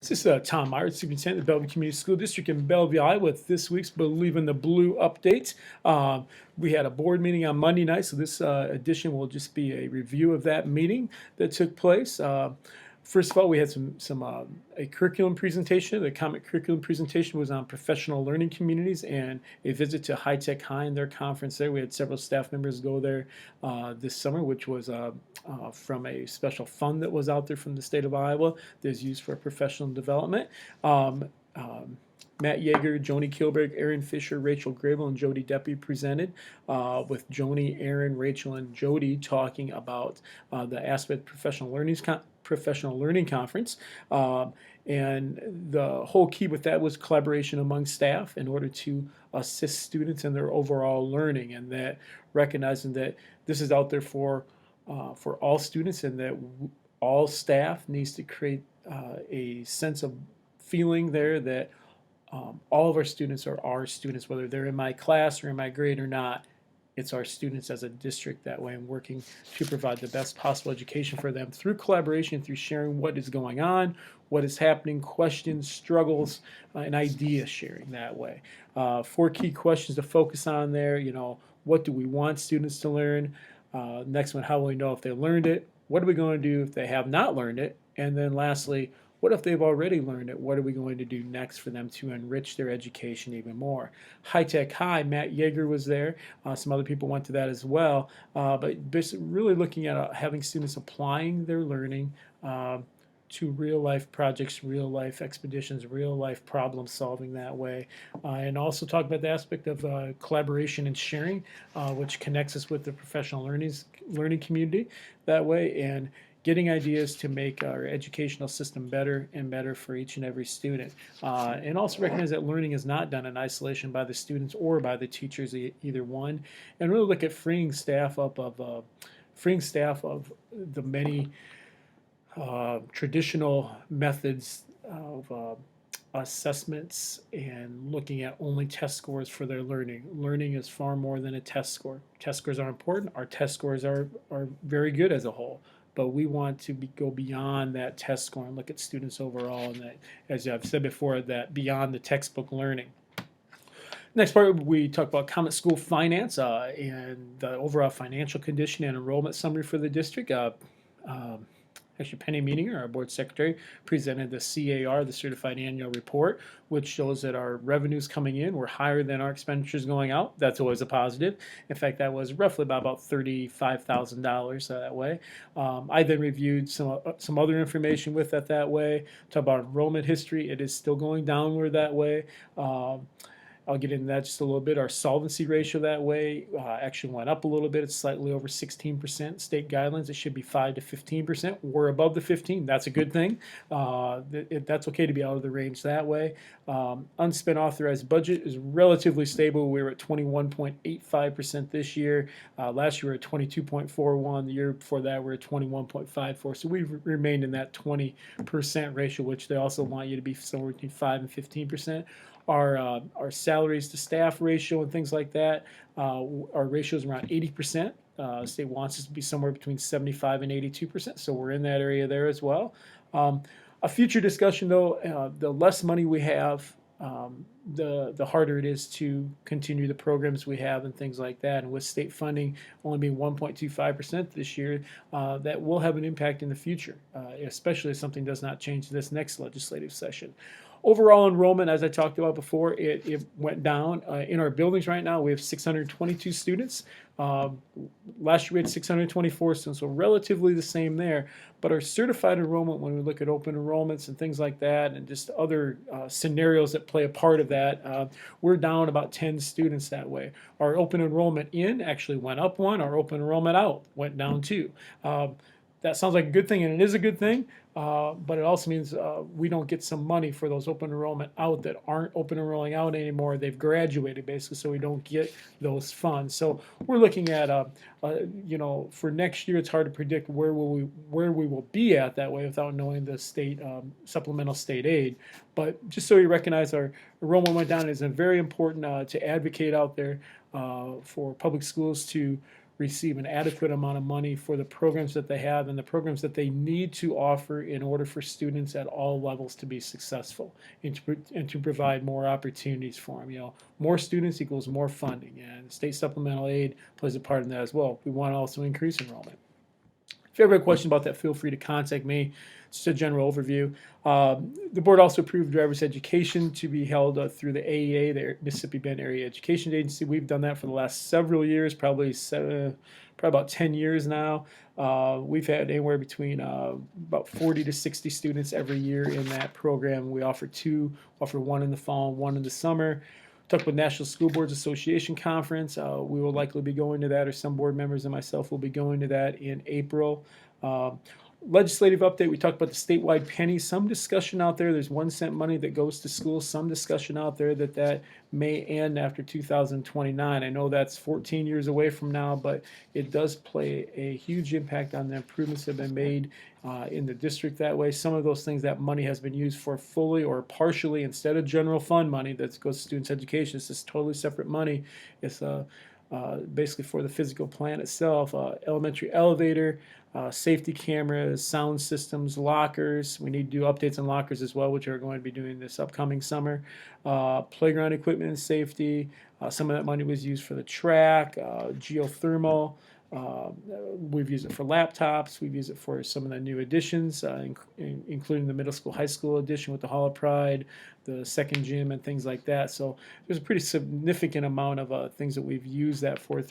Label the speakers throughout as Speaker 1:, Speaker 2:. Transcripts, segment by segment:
Speaker 1: This is Tom Myers, Superintendent of the Bellevue Community School District in Bellevue, Iowa, with this week's Believe in the Blue update. We had a board meeting on Monday night, so this edition will just be a review of that meeting that took place. First of all, we had a curriculum presentation. The common curriculum presentation was on professional learning communities and a visit to High Tech High and their conference there. We had several staff members go there this summer, which was from a special fund that was out there from the state of Iowa that's used for professional development. Matt Yeager, Joni Kilberg, Aaron Fisher, Rachel Grable, and Jody Deppy presented, with Joni, Aaron, Rachel, and Jody talking about the Aspect Professional Learning Conference. And the whole key with that was collaboration among staff in order to assist students in their overall learning, and that recognizing that this is out there for all students, and that all staff needs to create a sense of feeling there that all of our students are our students, whether they're in my class or in my grade or not. It's our students as a district that way, and working to provide the best possible education for them through collaboration, through sharing what is going on, what is happening, questions, struggles, and idea sharing that way. 4 key questions to focus on there. What do we want students to learn? Next one, how will we know if they learned it? What are we going to do if they have not learned it? And then lastly, what if they've already learned it? What are we going to do next for them to enrich their education even more? High Tech High, Matt Yeager was there. Some other people went to that as well. But really looking at having students applying their learning to real life projects, real life expeditions, real life problem solving that way. And also talk about the aspect of collaboration and sharing, which connects us with the professional learning community that way, and getting ideas to make our educational system better and better for each and every student. And also recognize that learning is not done in isolation by the students or by the teachers, either one. And really look at freeing staff of the many traditional methods of assessments and looking at only test scores for their learning. Learning is far more than a test score. Test scores are important. Our test scores are very good as a whole, but we want to go beyond that test score and look at students overall, and that, as I've said before, that beyond the textbook learning. Next part, we talk about Comet School finance and the overall financial condition and enrollment summary for the district. Actually, Penny Meeninger, our board secretary, presented the CAR, the Certified Annual Report, which shows that our revenues coming in were higher than our expenditures going out. That's always a positive. In fact, that was roughly about $35,000 that way. I then reviewed some other information with that way. Talk about enrollment history. It is still going downward that way. I'll get into that just a little bit. Our solvency ratio that way actually went up a little bit. It's slightly over 16%. State guidelines, it should be 5 to 15%. We're above the 15. That's a good thing. That's okay to be out of the range that way. Unspent authorized budget is relatively stable. We were at 21.85% this year. Last year we were at 22.41. The year before that we were at 21.54. So we've remained in that 20% ratio, which they also want you to be somewhere between 5 and 15%. Our salaries to staff ratio and things like that, our ratio is around 80%. State wants us to be somewhere between 75 and 82%, so we're in that area there as well. A future discussion though, the less money we have, the harder it is to continue the programs we have and things like that. And with state funding only being 1.25% this year, that will have an impact in the future, especially if something does not change this next legislative session. Overall enrollment, as I talked about before, it went down. In our buildings right now, we have 622 students. Last year we had 624 students, so relatively the same there. But our certified enrollment, when we look at open enrollments and things like that, and just other scenarios that play a part of that, we're down about 10 students that way. Our open enrollment in actually went up 1. Our open enrollment out went down 2. That sounds like a good thing, and it is a good thing, but it also means we don't get some money for those open enrollment out that aren't open enrolling out anymore. They've graduated, basically, so we don't get those funds. So we're looking at, for next year, it's hard to predict where we will be at that way without knowing the state supplemental state aid. But just so you recognize, our enrollment went down. It's very important to advocate out there for public schools to receive an adequate amount of money for the programs that they have and the programs that they need to offer in order for students at all levels to be successful and to provide more opportunities for them. More students equals more funding, and state supplemental aid plays a part in that as well. We want to also increase enrollment. If you ever have a question about that, feel free to contact me. Just a general overview. The board also approved driver's education to be held through the AEA, the Mississippi Bend Area Education Agency. We've done that for the last several years, probably about 10 years now. We've had anywhere between about 40 to 60 students every year in that program. We offer one in the fall and one in the summer. Talked about National School Boards Association Conference. We will likely be going to that, or some board members and myself will be going to that in April. Legislative update, we talked about the statewide penny. Some discussion out there, there's 1 cent money that goes to schools. Some discussion out there that may end after 2029. I know that's 14 years away from now, but it does play a huge impact on the improvements that have been made in the district that way. Some of those things, that money has been used for fully or partially instead of general fund money that goes to students' education. It's just totally separate money. It's basically for the physical plant itself, elementary elevator, safety cameras, sound systems, lockers. We need to do updates on lockers as well, which are going to be doing this upcoming summer. Playground equipment and safety. Some of that money was used for the track, geothermal. We've used it for laptops. We've used it for some of the new additions, including the middle school, high school edition with the Hall of Pride, the second gym, and things like that. So there's a pretty significant amount of things that we've used that for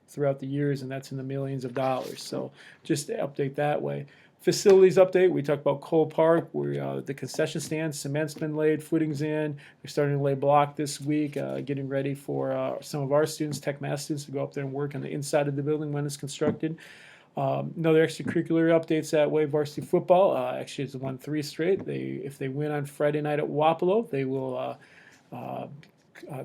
Speaker 1: throughout the years, and that's in the millions of dollars. So just to update that way. Facilities update, we talked about Cole Park, where the concession stand, cement's been laid, footings in. They're starting to lay block this week, getting ready for some of our students, Tech Math students, to go up there and work on the inside of the building when it's constructed. Another extracurricular updates that way, varsity football. Actually, it's won 3 straight. If they win on Friday night at Wapello, they will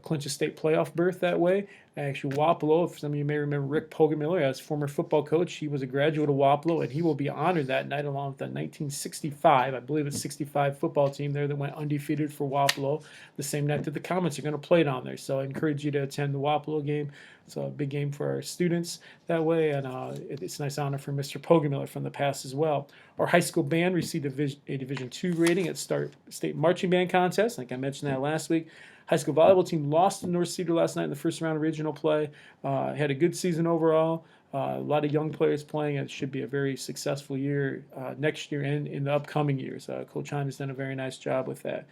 Speaker 1: clinch a state playoff berth that way. Actually, Wapello, if some of you may remember Rick Pogemiller as former football coach, he was a graduate of Wapello, and he will be honored that night along with the 1965, I believe it's 65 football team there that went undefeated for Wapello the same night that the Comets are going to play down there. So I encourage you to attend the Wapello game. It's a big game for our students that way, and it's a nice honor for Mr. Pogemiller from the past as well. Our high school band received a Division II rating at state marching band contest. Like I mentioned that last week. High school volleyball team lost to North Cedar last night in the first round of regional play. Had a good season overall. A lot of young players playing. It should be a very successful year next year and in the upcoming years. Coach Heim has done a very nice job with that.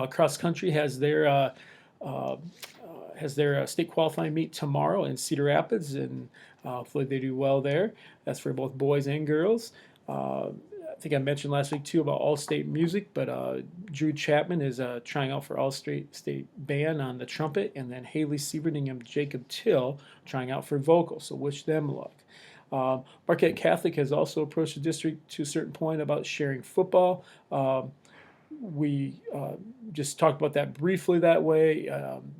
Speaker 1: Cross country has their state qualifying meet tomorrow in Cedar Rapids, and hopefully they do well there. That's for both boys and girls. I think I mentioned last week too about All-State Music, but Drew Chapman is trying out for All-State Band on the trumpet, and then Haley Sieverding and Jacob Till trying out for vocal, so wish them luck. Marquette Catholic has also approached the district to a certain point about sharing football. We just talked about that briefly that way,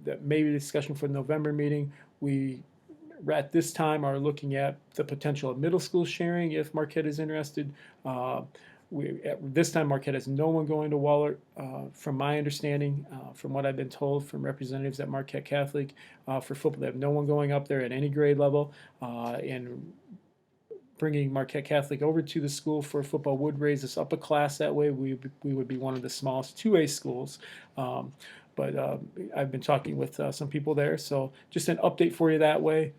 Speaker 1: that maybe discussion for the November meeting. We at this time are looking at the potential of middle school sharing if Marquette is interested. At this time, Marquette has no one going to Wahlert, from my understanding, from what I've been told from representatives at Marquette Catholic for football. They have no one going up there at any grade level, and bringing Marquette Catholic over to the school for football would raise us up a class that way. We would be one of the smallest 2A schools. But I've been talking with some people there, so just an update for you that way.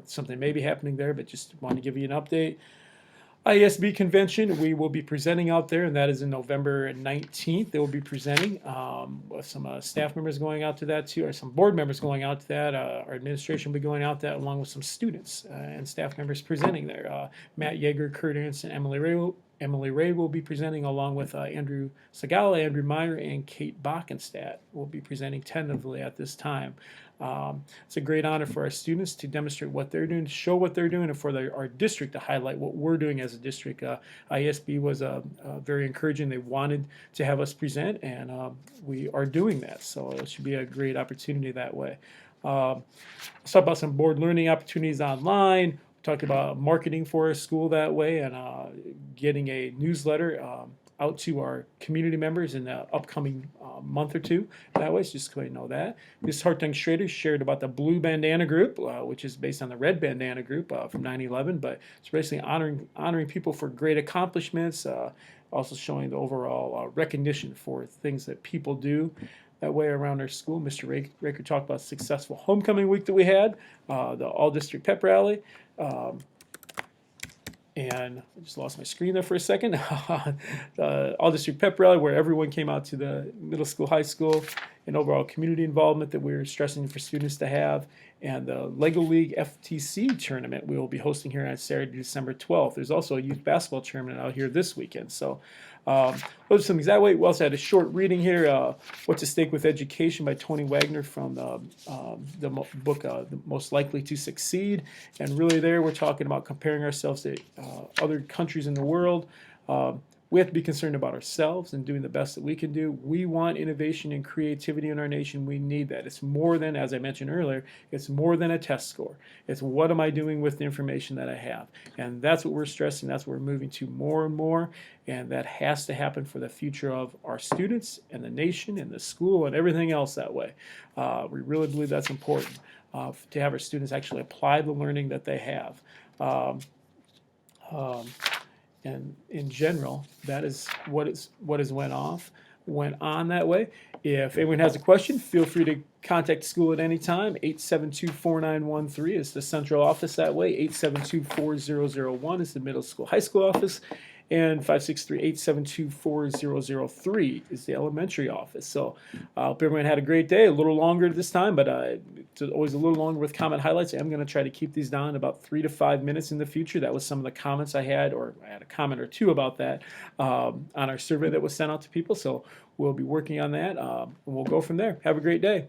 Speaker 1: Something may be happening there, but just want to give you an update. ISB convention, we will be presenting out there, and that is in November 19th. They will be presenting with some staff members going out to that too, or some board members going out to that. Our administration will be going out to that along with some students and staff members presenting there. Matt Yeager, Kurt Ernst, and Emily Ray will be presenting along with Andrew Sagala, Andrew Meyer, and Kate Bockenstadt will be presenting tentatively at this time. It's a great honor for our students to demonstrate what they're doing, to show what they're doing, and for our district to highlight what we're doing as a district. ISB was very encouraging. They wanted to have us present, and we are doing that. So it should be a great opportunity that way. Let's talk about some board learning opportunities online. Talked about marketing for our school that way, and getting a newsletter out to our community members in the upcoming month or two. That way, so just so you know that. Ms. Hartung Schrader shared about the Blue Bandana Group, which is based on the Red Bandana Group from 9/11, but it's basically honoring people for great accomplishments, also showing the overall recognition for things that people do that way around our school. Mr. Raker talked about successful homecoming week that we had, the all-district pep rally. And I just lost my screen there for a second. All-district pep rally where everyone came out to the middle school, high school, and overall community involvement that we're stressing for students to have. And the Lego League FTC tournament we will be hosting here on Saturday, December 12th. There's also a youth basketball tournament out here this weekend. So those are some things that way. We also had a short reading here, What's at Stake with Education by Tony Wagner from the book The Most Likely to Succeed. And really there we're talking about comparing ourselves to other countries in the world. We have to be concerned about ourselves and doing the best that we can do. We want innovation and creativity in our nation. We need that. It's more than, as I mentioned earlier, it's more than a test score. It's what am I doing with the information that I have? And that's what we're stressing. That's what we're moving to more and more. And that has to happen for the future of our students and the nation and the school and everything else that way. We really believe that's important to have our students actually apply the learning that they have. And in general, that is what went on that way. If anyone has a question, feel free to contact the school at any time. 872-4913 is the central office that way. 872-4001 is the middle school, high school office. And 563-872-4003 is the elementary office. So I hope everyone had a great day. A little longer this time, but it's always a little longer with comment highlights. I'm going to try to keep these down about 3 to 5 minutes in the future. That was some of the comments I had, or I had a comment or two about that on our survey that was sent out to people. So we'll be working on that, and we'll go from there. Have a great day.